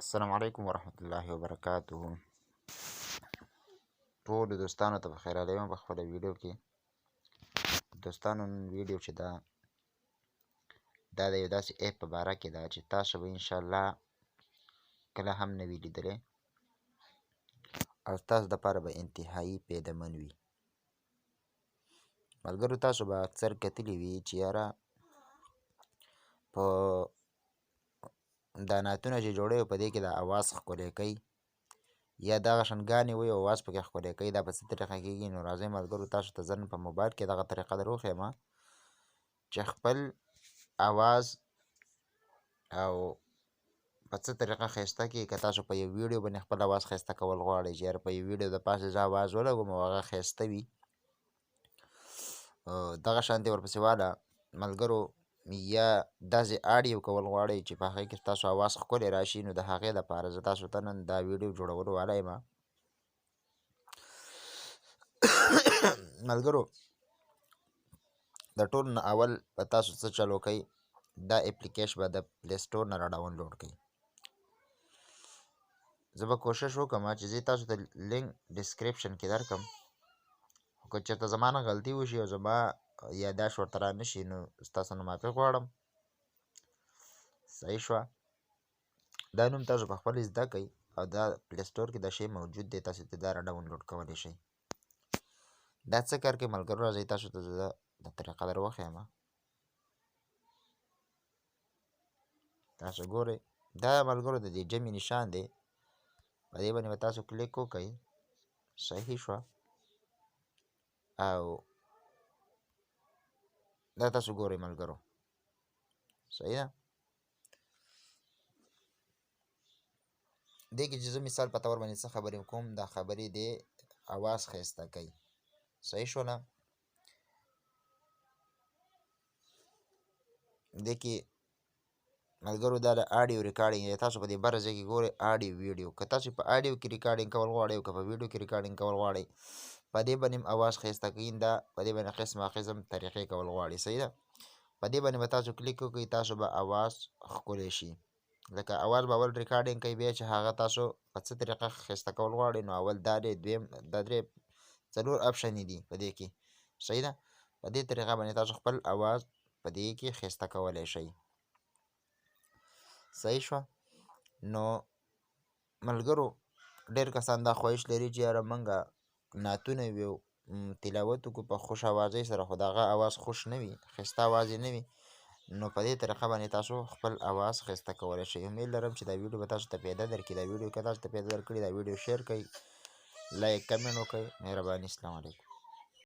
السلام علیکم ورحمت الله وبرکاته. ټول دوستانو ته بخیر علیکم. په خپل ویډیو کې دوستانو نن ویډیو چې دا د یو داسې اپ په باره کې ده چې تاسو به ان شاء الله کله هم نه وي لیدلی او تاسو دپاره به انتهایي پیدمن وي. ملګرو تاسو به اکثر کتلي وي چې یاره په دا نعتونه چې جوړوي په دې کې د آواز ښکلی کوي یا دغه شنګانې وي او آواز پکې ښکلی کوي. دا په څه طریقه کېږي؟ نو راځئ ملګرو تاسو ته زه نن په موبایل کې دغه طریقه در وښیم چې خپل آواز او په څه طریقه ښایسته کړي. که تاسو په یو ویډیو باندې خپل آواز ښایسته کول غواړئ چې یاره په یو ویډیو د پاسه زه آواز ولګوم او هغه ښایسته وي، دغه شانتې ورپسې واله ملګرو یا داسې آډیو کول غواړئ چې په هغې کې تاسو آواز ښکلی راشي، نو د هغې دپاره زه تاسو ته نن دا ویډیو جوړولو والا یم. ملګرو د ټول نه اول به تاسو څه چل وکئ، دا اپلیکیشن به د پلی سټور نه را ډاونلوډ کړئ. زه به کوشش وکړم چې زه تاسو ته لینک ډسکریپشن کې درکړم، خو که چېرته زما نه غلطي وشي او زما یاداشت ورته را نه شي نو ستاسو نه معافي غواړم. صحیح شوه. دا نوم تاسو په خپله زده کئ او دا پلی سټور کې دا شی موجود دی، تاسو ته دا را ډاونلوډ کولی شئ. دا څه کار کوي ملګرو؟ راځئ تاسو ته زه دا طریقه در وښیم. تاسو ګورئ دا ملګرو د دې جمع نشان دی، په دې باندې به تاسو کلیک وکئ. صحیح شوه. او دا تاسو ګورئ ملګرو، صحیح ده. دې کې چې زه مثال په طور باندې څه خبرې کوم، دا خبرې د آواز ښایسته کوي. صحیح شوله. دې کې ملګرو دا د آډیو ریکارډینګ دی. تاسو په دې بره ځای کې ګورئ آډیو ویډیو. که تاسو په آډیو کې ریکارډینګ کول غواړئ او که په ویډیو کې ریکارډینګ کول غواړئ، په دې باندې هم آواز ښایسته کوي. دا په دې باندې قسمه قسم طریقې کول غواړئ. صحیح ده. په دې باندې به تاسو کلیک وکئ، تاسو به آواز ښکلی شي. لکه اول به اول ریکارډینګ کوي، بیا چې هغه تاسو په څه طریقه ښایسته کول غواړئ نو اول دا دی، دویم دا درې څلور آپشنې دي په دې کې. صحیح ده. په دې طریقه باندې تاسو خپل آواز په دې کې ښایسته کولی شئ. صحیح شوه. نو ملګرو ډېر کسان دا خواهش لري چې یاره موږ نعتونه ویو تلاوت وکړو په خوش اوازۍ سره، خو د هغه آواز خوش نه وي، ښایسته آواز یې نه وي. نو په دې طریقه باندې تاسو خپل آواز ښایسته کولی شئ. امید لرم چې دا ویډیو به تاسو ته پیدا درکړي. دا ویډیو که تاسو ته پیدا درکړي دا ویډیو شیر کړئ، لایک کمنټ وکړئ. مهرباني. السلام علیکم.